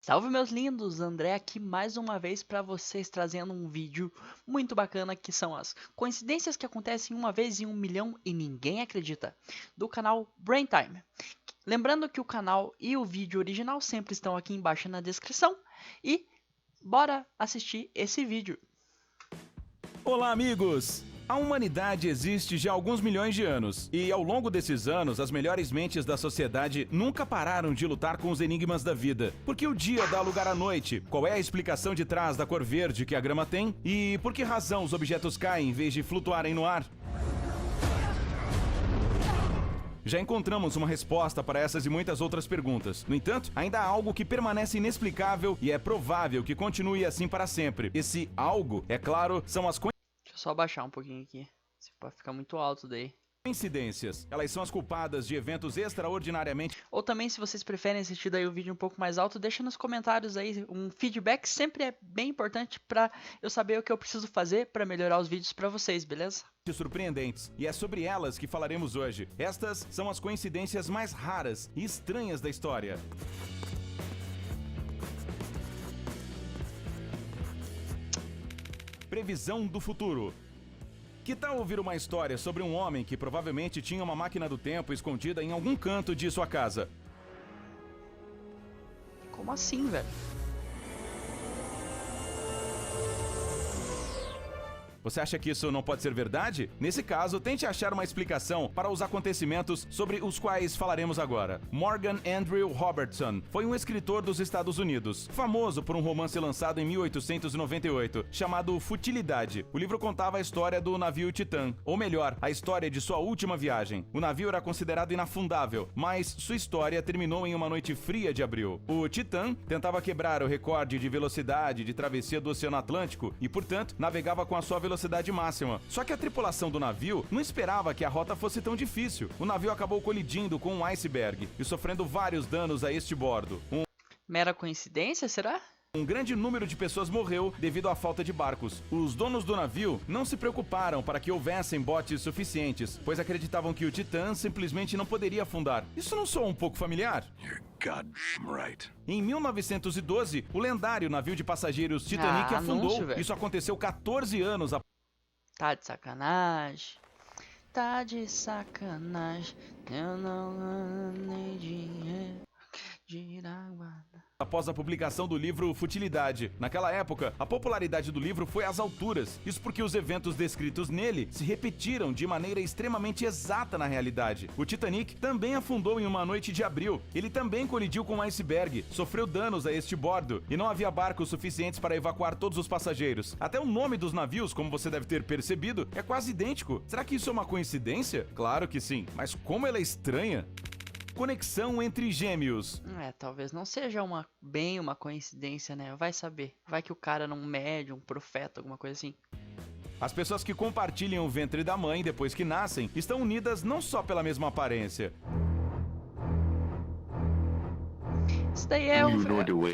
Salve meus lindos, André aqui mais uma vez para vocês trazendo um vídeo muito bacana que são as coincidências que acontecem uma vez em 1 milhão e ninguém acredita, do canal Brain Time. Lembrando que o canal e o vídeo original sempre estão aqui embaixo na descrição e bora assistir esse vídeo. Olá amigos! A humanidade existe já há alguns milhões de anos, e ao longo desses anos, as melhores mentes da sociedade nunca pararam de lutar com os enigmas da vida. Por que o dia dá lugar à noite? Qual é a explicação de trás da cor verde que a grama tem? E por que razão os objetos caem em vez de flutuarem no ar? Já encontramos uma resposta para essas e muitas outras perguntas. No entanto, ainda há algo que permanece inexplicável e é provável que continue assim para sempre. Esse algo, é claro, são as Deixa eu só abaixar um pouquinho aqui, se pode ficar muito alto daí. coincidências. Elas são as culpadas de eventos extraordinariamente... Ou também, se vocês preferem assistir daí o vídeo um pouco mais alto, deixa nos comentários aí um feedback, sempre é bem importante para eu saber o que eu preciso fazer para melhorar os vídeos para vocês, beleza? surpreendentes, e é sobre elas que falaremos hoje. Estas são as coincidências mais raras e estranhas da história. Previsão do futuro. Que tal ouvir uma história sobre um homem que provavelmente tinha uma máquina do tempo escondida em algum canto de sua casa? Como assim, velho? Você acha que isso não pode ser verdade? Nesse caso, tente achar uma explicação para os acontecimentos sobre os quais falaremos agora. Morgan Andrew Robertson foi um escritor dos Estados Unidos, famoso por um romance lançado em 1898, chamado Futilidade. O livro contava a história do navio Titã, ou melhor, a história de sua última viagem. O navio era considerado inafundável, mas sua história terminou em uma noite fria de abril. O Titã tentava quebrar o recorde de velocidade de travessia do Oceano Atlântico e, portanto, navegava com a sua velocidade máxima. Só que a tripulação do navio não esperava que a rota fosse tão difícil. O navio acabou colidindo com um iceberg e sofrendo vários danos a este bordo. Mera coincidência, será? Um grande número de pessoas morreu devido à falta de barcos. Os donos do navio não se preocuparam para que houvessem botes suficientes, pois acreditavam que o Titã simplesmente não poderia afundar. Isso não soa um pouco familiar? You're goddamn right. Em 1912, o lendário navio de passageiros Titanic afundou. Anúncio, Isso aconteceu 14 anos após. Tá de sacanagem. Tá de sacanagem. Eu não ganhei dinheiro de água. Após a publicação do livro Futilidade. Naquela época, a popularidade do livro foi às alturas. Isso porque os eventos descritos nele se repetiram de maneira extremamente exata na realidade. O Titanic também afundou em uma noite de abril. Ele também colidiu com um iceberg, sofreu danos a este bordo e não havia barcos suficientes para evacuar todos os passageiros. Até o nome dos navios, como você deve ter percebido, é quase idêntico. Será que isso é uma coincidência? Claro que sim, mas como ela é estranha? Conexão entre gêmeos. Talvez não seja bem uma coincidência, né? Vai saber. Vai que o cara não mede, um profeta, alguma coisa assim. As pessoas que compartilham o ventre da mãe depois que nascem estão unidas não só pela mesma aparência. Isso daí é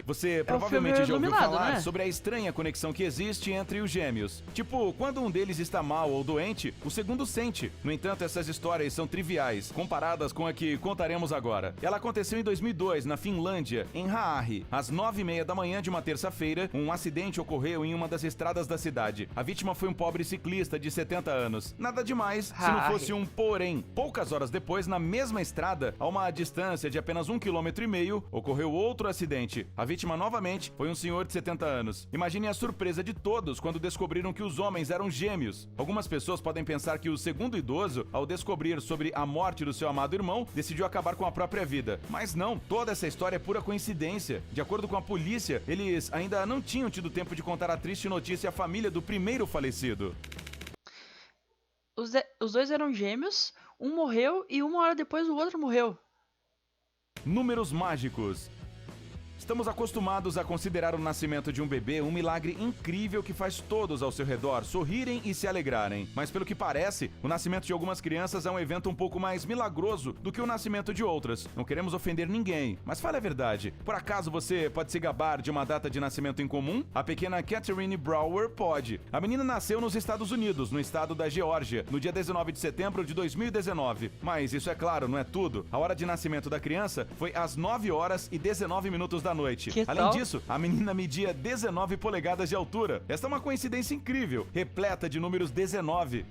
Você provavelmente filme já ouviu Iluminado, falar né? sobre a estranha conexão que existe entre os gêmeos. Tipo, quando um deles está mal ou doente, o segundo sente. No entanto, essas histórias são triviais, comparadas com a que contaremos agora. Ela aconteceu em 2002, na Finlândia, em Haari. Às 9h30 da manhã de uma terça-feira, um acidente ocorreu em uma das estradas da cidade. A vítima foi um pobre ciclista de 70 anos. Nada demais, se não fosse um porém. Poucas horas depois, na mesma estrada, a uma distância de apenas 1,5 km, ocorreu outro acidente. A vítima novamente foi um senhor de 70 anos. Imagine a surpresa de todos quando descobriram que os homens eram gêmeos. Algumas pessoas podem pensar que o segundo idoso, ao descobrir sobre a morte do seu amado irmão, decidiu acabar com a própria vida. Mas não, toda essa história é pura coincidência. De acordo com a polícia, eles ainda não tinham tido tempo de contar a triste notícia à família do primeiro falecido. Os dois eram gêmeos, um morreu e 1 hora depois o outro morreu. Números mágicos. Estamos acostumados a considerar o nascimento de um bebê um milagre incrível que faz todos ao seu redor sorrirem e se alegrarem. Mas pelo que parece, o nascimento de algumas crianças é um evento um pouco mais milagroso do que o nascimento de outras. Não queremos ofender ninguém, mas fale a verdade. Por acaso você pode se gabar de uma data de nascimento em comum? A pequena Catherine Brower pode. A menina nasceu nos Estados Unidos, no estado da Geórgia, no dia 19 de setembro de 2019. Mas isso é claro, não é tudo. A hora de nascimento da criança foi às 9h19 da naquela noite. Que Além tal? disso, a menina media 19 polegadas de altura. Esta é uma coincidência incrível, repleta de números 19.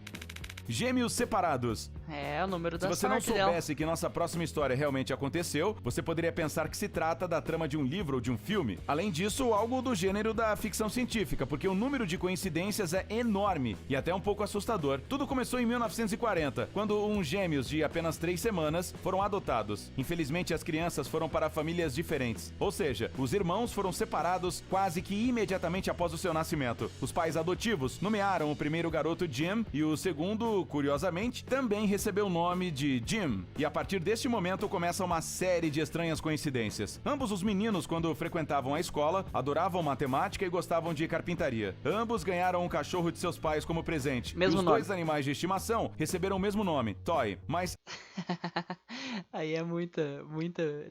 Gêmeos separados. É, o número Se da você não sorte dela. soubesse que nossa próxima história realmente aconteceu, você poderia pensar que se trata da trama de um livro ou de um filme. Além disso, algo do gênero da ficção científica, porque o número de coincidências é enorme e até um pouco assustador. Tudo começou em 1940, quando uns gêmeos de apenas 3 semanas foram adotados. Infelizmente, as crianças foram para famílias diferentes. Ou seja, os irmãos foram separados quase que imediatamente após o seu nascimento. Os pais adotivos nomearam o primeiro garoto Jim e o segundo, curiosamente, também recebeu o nome de Jim, e a partir deste momento começa uma série de estranhas coincidências. Ambos os meninos, quando frequentavam a escola, adoravam matemática e gostavam de carpintaria. Ambos ganharam um cachorro de seus pais como presente. Mesmo e os nome. dois animais de estimação receberam o mesmo nome, Toy, mas Aí é muita...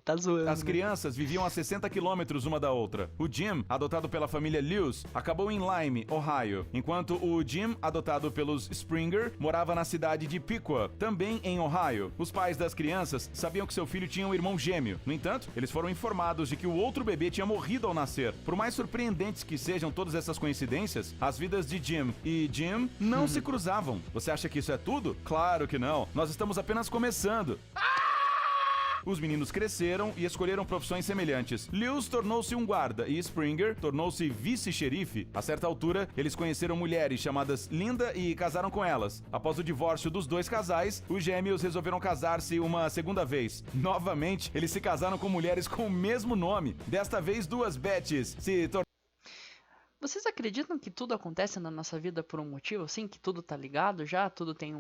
Tá zoando. as né? crianças viviam a 60 quilômetros uma da outra. O Jim, adotado pela família Lewis, acabou em Lyme, Ohio, enquanto o Jim, adotado pelos Springer, morava na cidade de Piqua, também em Ohio. Os pais das crianças sabiam que seu filho tinha um irmão gêmeo. No entanto, eles foram informados de que o outro bebê tinha morrido ao nascer. Por mais surpreendentes que sejam todas essas coincidências, as vidas de Jim e Jim não se cruzavam. Você acha que isso é tudo? Claro que não. Nós estamos apenas começando. Os meninos cresceram e escolheram profissões semelhantes. Lewis tornou-se um guarda e Springer tornou-se vice-xerife. A certa altura, eles conheceram mulheres chamadas Linda e casaram com elas. Após o divórcio dos dois casais, os gêmeos resolveram casar-se uma segunda vez. Novamente, eles se casaram com mulheres com o mesmo nome. Desta vez, duas Bettys se tornaram. Vocês acreditam que tudo acontece na nossa vida por um motivo, assim? Que tudo tá ligado já? Tudo tem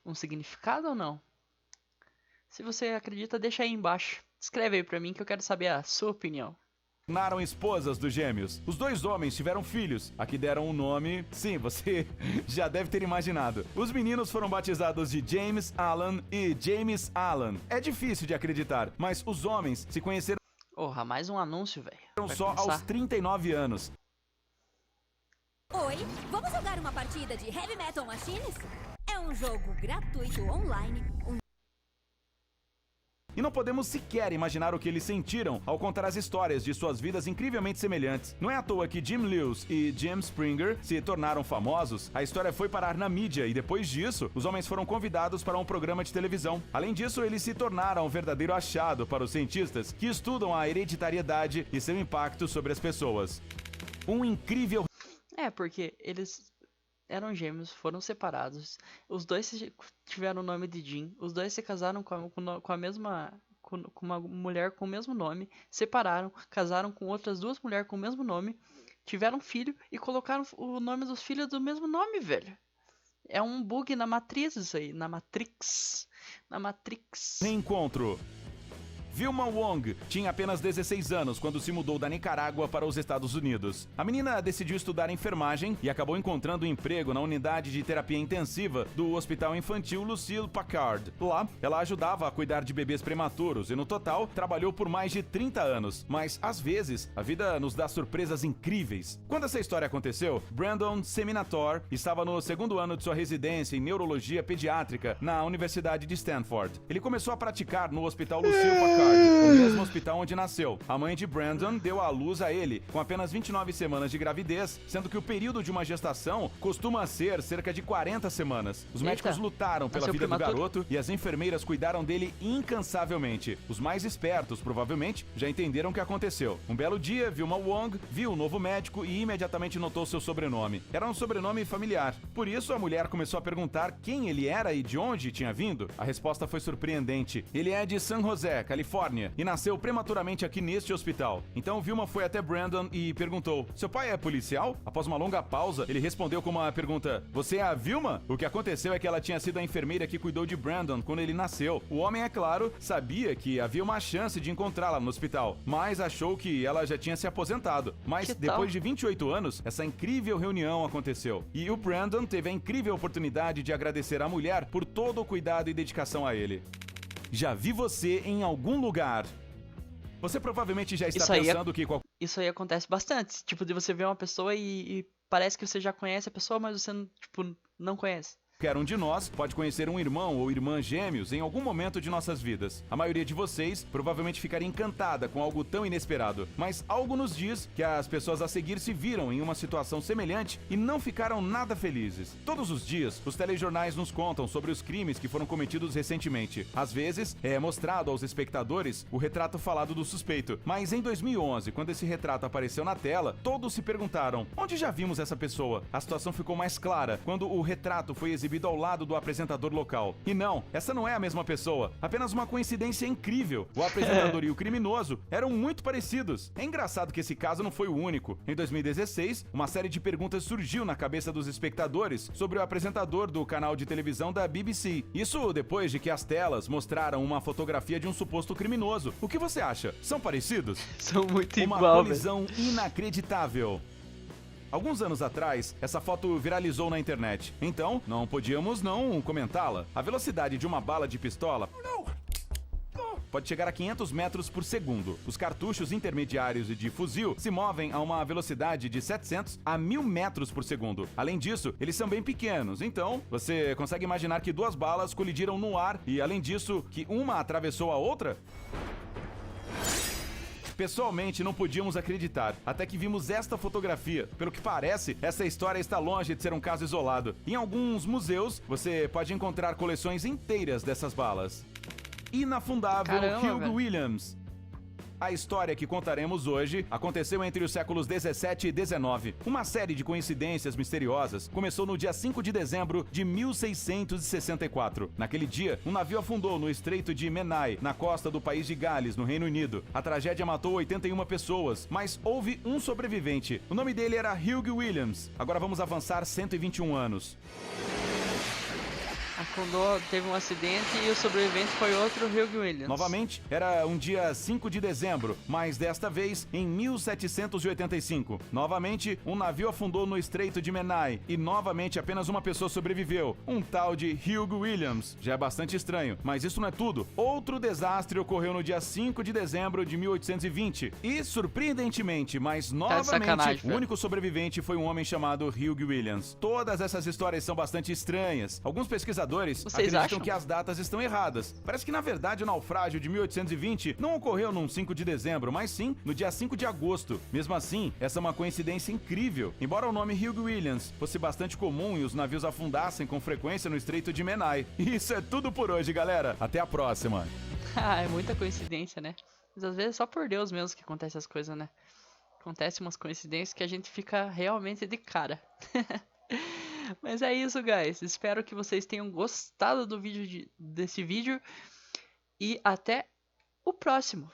um significado ou não? Se você acredita, deixa aí embaixo. Escreve aí pra mim que eu quero saber a sua opinião. Tornaram esposas dos gêmeos. Os dois homens tiveram filhos, a que deram um nome... Sim, você já deve ter imaginado. Os meninos foram batizados de James Alan e James Alan. É difícil de acreditar, mas os homens se conheceram Porra, mais um anúncio, velho. só aos 39 anos. Oi, vamos jogar uma partida de Heavy Metal Machines? É um jogo gratuito online, E não podemos sequer imaginar o que eles sentiram ao contar as histórias de suas vidas incrivelmente semelhantes. Não é à toa que Jim Lewis e Jim Springer se tornaram famosos. A história foi parar na mídia e depois disso, os homens foram convidados para um programa de televisão. Além disso, eles se tornaram um verdadeiro achado para os cientistas que estudam a hereditariedade e seu impacto sobre as pessoas. Um incrível... É, porque eles eram gêmeos, foram separados. Os dois tiveram o nome de Jim. Os dois se casaram com a mesma... Com uma mulher com o mesmo nome. Separaram, casaram com outras duas mulheres com o mesmo nome. Tiveram filho e colocaram o nome dos filhos do mesmo nome, velho. É um bug na matriz isso aí. Na Matrix. Na Matrix. Reencontro. Vilma Wong tinha apenas 16 anos quando se mudou da Nicarágua para os Estados Unidos. A menina decidiu estudar enfermagem e acabou encontrando um emprego na unidade de terapia intensiva do Hospital Infantil Lucille Packard. Lá, ela ajudava a cuidar de bebês prematuros e, no total, trabalhou por mais de 30 anos. Mas, às vezes, a vida nos dá surpresas incríveis. Quando essa história aconteceu, Brandon Seminator estava no segundo ano de sua residência em neurologia pediátrica na Universidade de Stanford. Ele começou a praticar no Hospital Lucille Packard, o mesmo hospital onde nasceu. A mãe de Brandon deu à luz a ele com apenas 29 semanas de gravidez, sendo que o período de uma gestação costuma ser cerca de 40 semanas. Os médicos lutaram pela Nasceu vida do prematuro? garoto e as enfermeiras cuidaram dele incansavelmente. Os mais espertos, provavelmente, já entenderam o que aconteceu. Um belo dia, Vilma Wong viu o novo médico e imediatamente notou seu sobrenome. Era um sobrenome familiar. Por isso, a mulher começou a perguntar quem ele era e de onde tinha vindo. A resposta foi surpreendente. Ele é de San José, Califórnia, e nasceu prematuramente aqui neste hospital. Então Vilma foi até Brandon e perguntou: seu pai é policial? Após uma longa pausa, ele respondeu com uma pergunta: você é a Vilma? O que aconteceu é que ela tinha sido a enfermeira que cuidou de Brandon quando ele nasceu. O homem, é claro, sabia que havia uma chance de encontrá-la no hospital, mas achou que ela já tinha se aposentado. Mas depois de 28 anos, essa incrível reunião aconteceu. E o Brandon teve a incrível oportunidade de agradecer à mulher por todo o cuidado e dedicação a ele. Já vi você em algum lugar. Você provavelmente já está pensando que... Isso aí acontece bastante. Tipo, de você ver uma pessoa e parece que você já conhece a pessoa, mas você tipo, não conhece. Qualquer um de nós pode conhecer um irmão ou irmã gêmeos em algum momento de nossas vidas. A maioria de vocês provavelmente ficaria encantada com algo tão inesperado, mas algo nos diz que as pessoas a seguir se viram em uma situação semelhante e não ficaram nada felizes. Todos os dias, os telejornais nos contam sobre os crimes que foram cometidos recentemente. Às vezes, é mostrado aos espectadores o retrato falado do suspeito, mas em 2011, quando esse retrato apareceu na tela, todos se perguntaram: onde já vimos essa pessoa? A situação ficou mais clara quando o retrato foi exibido ao lado do apresentador local. E não, essa não é a mesma pessoa. Apenas uma coincidência incrível. O apresentador e o criminoso eram muito parecidos. É engraçado que esse caso não foi o único. Em 2016, uma série de perguntas surgiu na cabeça dos espectadores sobre o apresentador do canal de televisão da BBC. Isso depois de que as telas mostraram uma fotografia de um suposto criminoso. O que você acha? São parecidos? São muito Uma igual, velho. colisão inacreditável. Alguns anos atrás, essa foto viralizou na internet. Então, não podíamos não comentá-la. A velocidade de uma bala de pistola pode chegar a 500 metros por segundo. Os cartuchos intermediários e de fuzil se movem a uma velocidade de 700 a 1000 metros por segundo. Além disso, eles são bem pequenos, então você consegue imaginar que duas balas colidiram no ar e, além disso, que uma atravessou a outra? Pessoalmente, não podíamos acreditar, até que vimos esta fotografia. Pelo que parece, essa história está longe de ser um caso isolado. Em alguns museus, você pode encontrar coleções inteiras dessas balas. Inafundável Caramba, Hugh velho. Williams. A história que contaremos hoje aconteceu entre os séculos 17 e 19. Uma série de coincidências misteriosas começou no dia 5 de dezembro de 1664. Naquele dia, um navio afundou no Estreito de Menai, na costa do país de Gales, no Reino Unido. A tragédia matou 81 pessoas, mas houve um sobrevivente. O nome dele era Hugh Williams. Agora vamos avançar 121 anos. Afundou, teve um acidente e o sobrevivente foi outro Hugh Williams. Novamente, era um dia 5 de dezembro, mas desta vez em 1785. Novamente, um navio afundou no Estreito de Menai e novamente apenas uma pessoa sobreviveu, um tal de Hugh Williams. Já é bastante estranho, mas isso não é tudo. Outro desastre ocorreu no dia 5 de dezembro de 1820 e, surpreendentemente, mas novamente, sacanagem, o velho. único sobrevivente foi um homem chamado Hugh Williams. Todas essas histórias são bastante estranhas. Alguns pesquisadores Vocês acreditam acham? que as datas estão erradas. Parece que, na verdade, o naufrágio de 1820 não ocorreu num 5 de dezembro, mas sim no dia 5 de agosto. Mesmo assim, essa é uma coincidência incrível. Embora o nome Hugh Williams fosse bastante comum e os navios afundassem com frequência no Estreito de Menai. E isso é tudo por hoje, galera. Até a próxima. Ah, é muita coincidência, né? Mas às vezes é só por Deus mesmo que acontece as coisas, né? Acontece umas coincidências que a gente fica realmente de cara. Mas é isso, guys. Espero que vocês tenham gostado do vídeo desse vídeo. E até o próximo.